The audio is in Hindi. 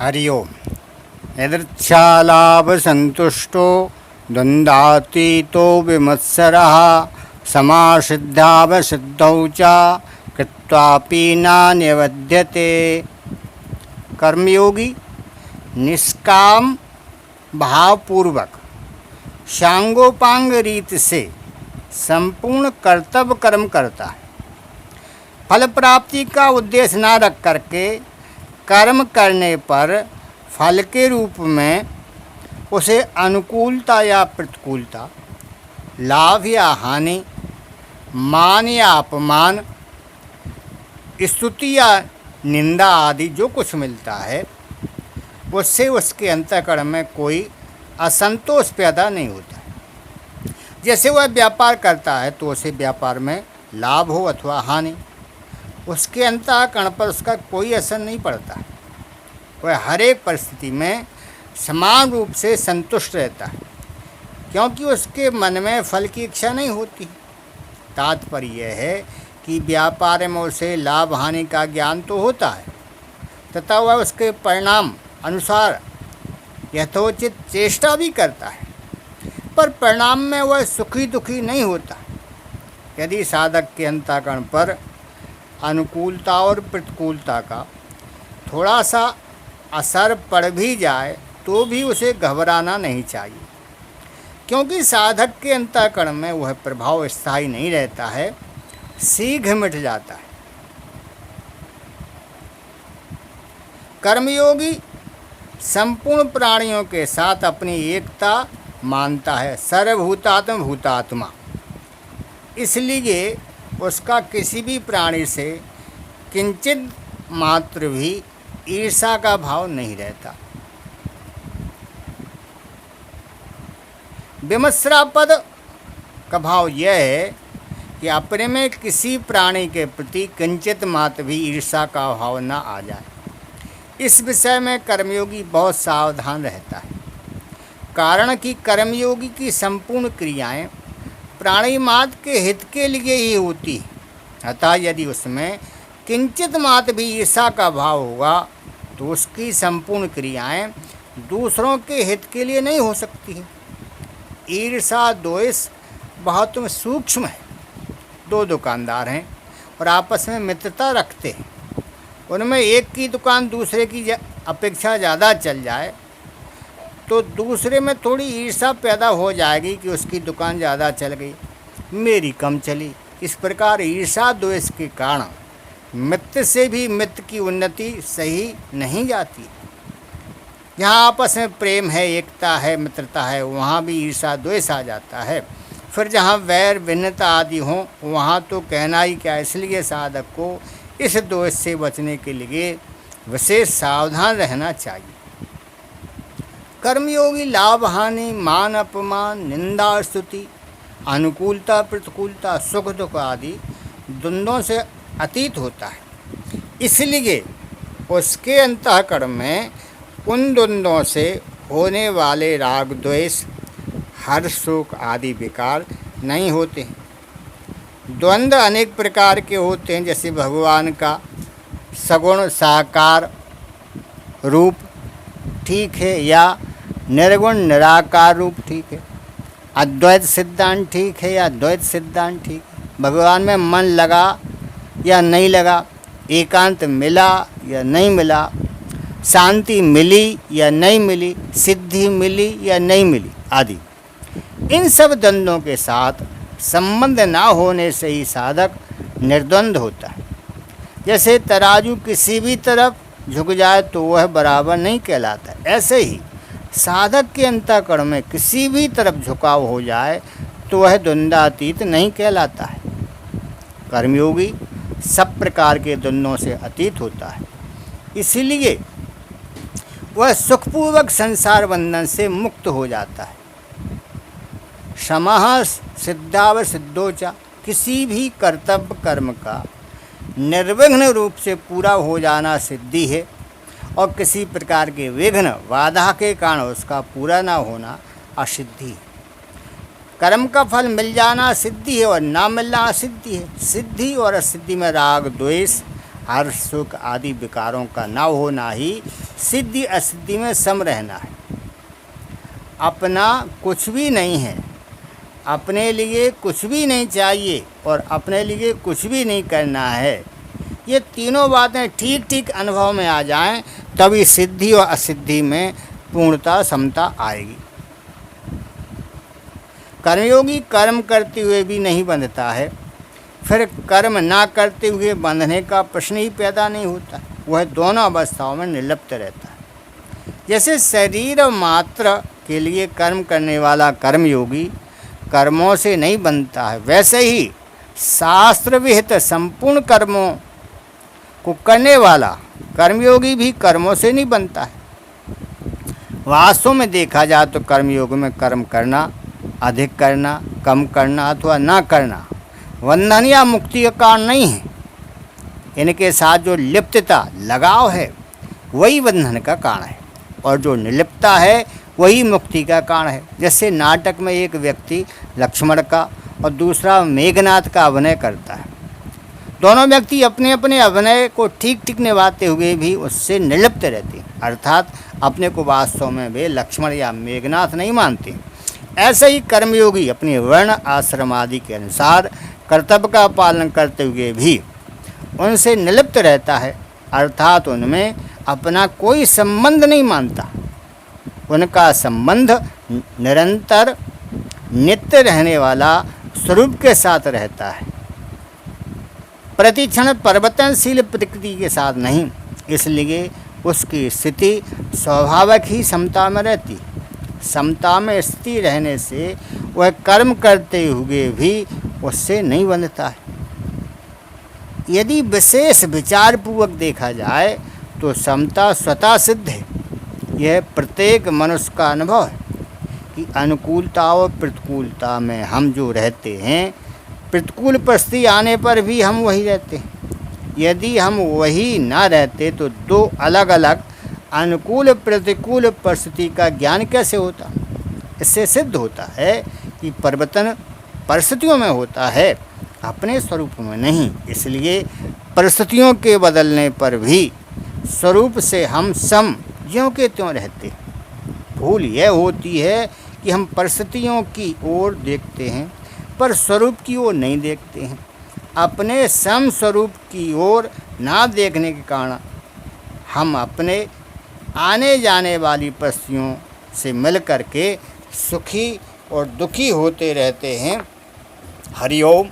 हरि ओम। यदृच्छालाभसन्तुष्टो द्वन्द्वातीतो विमत्सरः समासिद्धावसिद्धौ च कृत्वापि न निबध्यते। कर्मयोगी निष्काम भावपूर्वक सांगोपांग रीत से संपूर्ण कर्तव्य कर्म करता है। फल प्राप्ति का उद्देश्य न रख करके कर्म करने पर फल के रूप में उसे अनुकूलता या प्रतिकूलता, लाभ या हानि, मान या अपमान, स्तुति या निंदा आदि जो कुछ मिलता है उससे उसके अंतःकरण में कोई असंतोष पैदा नहीं होता। जैसे वह व्यापार करता है तो उसे व्यापार में लाभ हो अथवा हानि, उसके अंतःकरण पर उसका कोई असर नहीं पड़ता। वह हर एक परिस्थिति में समान रूप से संतुष्ट रहता है, क्योंकि उसके मन में फल की इच्छा नहीं होती। तात्पर्य यह है कि व्यापार में उसे लाभ हानि का ज्ञान तो होता है तथा वह उसके परिणाम अनुसार यथोचित चेष्टा भी करता है, पर परिणाम में वह सुखी दुखी नहीं होता। यदि साधक के अंतःकरण पर अनुकूलता और प्रतिकूलता का थोड़ा सा असर पड़ भी जाए तो भी उसे घबराना नहीं चाहिए, क्योंकि साधक के अंतःकरण में वह प्रभाव स्थायी नहीं रहता है, शीघ्र मिट जाता है। कर्मयोगी संपूर्ण प्राणियों के साथ अपनी एकता मानता है, सर्वभूतात्म भूतात्मा। इसलिए उसका किसी भी प्राणी से किंचित मात्र भी ईर्ष्या का भाव नहीं रहता। विमत्सरापद का भाव यह है कि अपने में किसी प्राणी के प्रति किंचित मात्र भी ईर्ष्या का भाव न आ जाए। इस विषय में कर्मयोगी बहुत सावधान रहता है, कारण कि कर्मयोगी की संपूर्ण क्रियाएं प्राणी मात्र के हित के लिए ही होती है। अतः यदि उसमें किंचित मात्र भी ईर्ष्या का भाव होगा तो उसकी संपूर्ण क्रियाएं दूसरों के हित के लिए नहीं हो सकती हैं। ईर्ष्या द्वेष बहुत सूक्ष्म है। दो दुकानदार हैं और आपस में मित्रता रखते हैं, उनमें एक की दुकान दूसरे की अपेक्षा ज़्यादा चल जाए तो दूसरे में थोड़ी ईर्ष्या पैदा हो जाएगी कि उसकी दुकान ज़्यादा चल गई, मेरी कम चली। इस प्रकार ईर्ष्या द्वेष के कारण मित्र से भी मित्र की उन्नति सही नहीं जाती। जहाँ आपस में प्रेम है, एकता है, मित्रता है, वहाँ भी ईर्ष्या द्वेष आ जाता है। फिर जहाँ वैर भिन्नता आदि हों वहाँ तो कहना ही क्या। इसलिए साधक को इस दोष से बचने के लिए विशेष सावधान रहना चाहिए। कर्मयोगी लाभ हानि, मान अपमान, निंदा स्तुति, अनुकूलता प्रतिकूलता, सुख दुख आदि द्वंद्वों से अतीत होता है। इसलिए उसके अंतःकरण में उन द्वंद्वों से होने वाले राग द्वेष, हर्ष शोक आदि विकार नहीं होते। द्वंद्व अनेक प्रकार के होते हैं, जैसे भगवान का सगुण साकार रूप ठीक है या निर्गुण निराकार रूप ठीक है, अद्वैत सिद्धांत ठीक है या द्वैत सिद्धांत ठीक है, भगवान में मन लगा या नहीं लगा, एकांत मिला या नहीं मिला, शांति मिली या नहीं मिली, सिद्धि मिली या नहीं मिली आदि। इन सब द्वंद्वों के साथ संबंध ना होने से ही साधक निर्द्वंद होता है। जैसे तराजू किसी भी तरफ झुक जाए तो वह बराबर नहीं कहलाता, ऐसे ही साधक के अंतःकरण में किसी भी तरफ झुकाव हो जाए तो वह द्वंद्वातीत नहीं कहलाता है। कर्मयोगी सब प्रकार के द्वंद्वों से अतीत होता है, इसीलिए वह सुखपूर्वक संसार बंधन से मुक्त हो जाता है। समः सिद्धाव सिद्धोचा, किसी भी कर्तव्य कर्म का निर्विघ्न रूप से पूरा हो जाना सिद्धि है और किसी प्रकार के विघ्न बाधा के कारण उसका पूरा ना होना असिद्धि है। कर्म का फल मिल जाना सिद्धि है और ना मिलना असिद्धि है। सिद्धि और असिद्धि में राग द्वेष, हर्ष सुख आदि विकारों का ना होना ही सिद्धि असिद्धि में सम रहना है। अपना कुछ भी नहीं है, अपने लिए कुछ भी नहीं चाहिए और अपने लिए कुछ भी नहीं करना है। ये तीनों बातें ठीक ठीक अनुभव में आ जाएं, तभी सिद्धि और असिद्धि में पूर्णता समता आएगी। कर्मयोगी कर्म करते हुए भी नहीं बंधता है, फिर कर्म ना करते हुए बंधने का प्रश्न ही पैदा नहीं होता। वह दोनों अवस्थाओं में निर्लिप्त रहता है। जैसे शरीर मात्र के लिए कर्म करने वाला कर्मयोगी कर्मों से नहीं बंधता है, वैसे ही शास्त्र विहित संपूर्ण कर्मों को करने वाला कर्मयोगी भी कर्मों से नहीं बनता है। वास्तव में देखा जाए तो कर्मयोग में कर्म करना, अधिक करना, कम करना अथवा ना करना बंधन या मुक्ति का कारण नहीं है। इनके साथ जो लिप्तता, लगाव है, वही बंधन का कारण है और जो निर्लिप्तता है वही मुक्ति का कारण है। जैसे नाटक में एक व्यक्ति लक्ष्मण का और दूसरा मेघनाथ का अभिनय करता है। दोनों व्यक्ति अपने अपने अभिनय को ठीक ठीक निभाते हुए भी उससे निर्लिप्त रहते हैं, अर्थात अपने को वास्तव में वे लक्ष्मण या मेघनाथ नहीं मानते। ऐसे ही कर्मयोगी अपने वर्ण आश्रम आदि के अनुसार कर्तव्य का पालन करते हुए भी उनसे निर्लिप्त रहता है, अर्थात उनमें अपना कोई संबंध नहीं मानता। उनका संबंध निरंतर नित्य रहने वाला स्वरूप के साथ रहता है, प्रतिक्षण परिवर्तनशील प्रकृति के साथ नहीं। इसलिए उसकी स्थिति स्वाभाविक ही समता में रहती। समता में स्थिति रहने से वह कर्म करते हुए भी उससे नहीं बंधता है। यदि विशेष विचारपूर्वक देखा जाए तो समता स्वतः सिद्ध है। यह प्रत्येक मनुष्य का अनुभव है कि अनुकूलता और प्रतिकूलता में हम जो रहते हैं, प्रतिकूल परिस्थिति आने पर भी हम वही रहते हैं। यदि हम वही ना रहते तो दो अलग अलग अनुकूल प्रतिकूल परिस्थिति का ज्ञान कैसे होता। इससे सिद्ध होता है कि परिवर्तन परिस्थितियों में होता है, अपने स्वरूप में नहीं। इसलिए परिस्थितियों के बदलने पर भी स्वरूप से हम सम ज्यों के त्यों रहते। भूल यह होती है कि हम परिस्थितियों की ओर देखते हैं पर स्वरूप की ओर नहीं देखते हैं। अपने सम स्वरूप की ओर ना देखने के कारण हम अपने आने जाने वाली परिस्थितियों से मिल कर के सुखी और दुखी होते रहते हैं। हरि ओम।